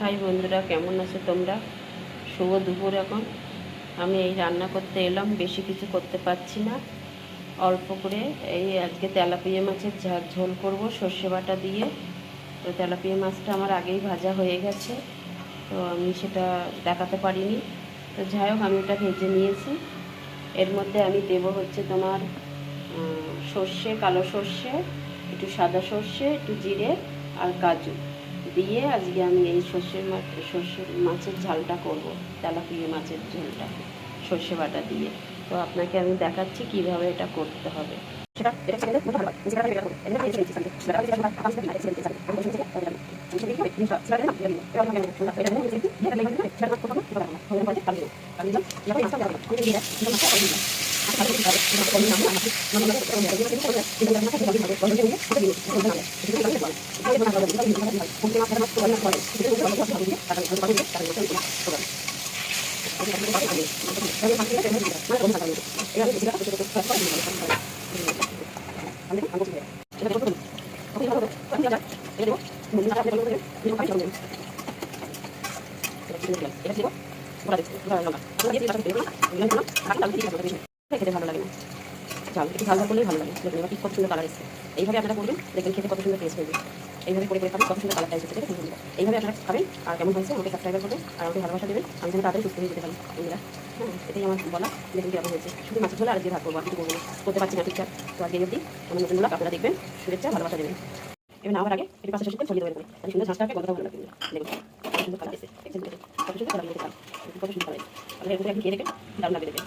High বন্ধুরা, কেমন আছো তোমরা? শুভ দুপুর। এখন আমি এই রান্না করতে এলাম। বেশি কিছু করতে পারছি না, অল্প করে এই আজকে তেলাপিয়া মাছের ঝোল করব সর্ষে বাটা দিয়ে। তো তেলাপিয়া মাছটা আমার আগেই ভাজা হয়ে গেছে, তো আমি সেটা দেখাতে পারিনি। তো যাই হোক, আমি ওটা ভেজে নিয়েছি। এর মধ্যে আমি দেব হচ্ছে তোমার সর্ষে, কালো সর্ষে, একটু সাদা সর্ষে, একটু জিরে আর কাজু দিয়ে আজকে আমি এই সর্ষে মাছের ঝালটা করব, তেলাপিয়া মাছের ঝোলটা সর্ষে বাটা দিয়ে। তো আপনাকে আমি দেখাচ্ছি কিভাবে এটা করতে হবে। খেতে ভালো লাগে না, ঝাল একটু ঝাল ঝাল করলেই ভালো লাগে। দেখুন এবার কত সুন্দর কালার এসেছে। এইভাবে আপনারা করবেন, দেখবেন খেতে কত সুন্দর টেস্ট হয়েছে। এইভাবে করে খাবেন, কত সুন্দর কালারটা এসেছে। দেখুন এইভাবে আপনারা খাবেন। আর কেমন হয়েছে আমাকে সাবস্ক্রাইব করবেন আর আমাকে ভালোবাসা দেবেন। আমি যেন তাড়াতাড়ি সুস্থ হয়ে যেতে পারি বন্ধুরা। হ্যাঁ, এটাই আমার বলা। দেখুন কেমন হয়েছে। শুধু মাছের ঝোল আর আজকে ভাত করবো, আর কিছু করবো না, করতে পারছি না ঠিকঠাক। তো আজকে এই অবধি আমার নতুন ব্লগ আপনারা দেখবেন, শুভেচ্ছা, ভালোবাসা দেবেন। এবার আমার আগে একটু পাশে শেষে ছড়িয়ে দেবেন। আমি সুন্দর ঝাঁসটাকে গন্ধটা ভালো লাগবে। দেখুন কত সুন্দর কালার এসেছে, কত সুন্দর কালার এসেছে, কত সুন্দর কালার। তাহলে এরকম একদিন খেয়ে দেখবেন, দারুণ লাগবে দেখবেন।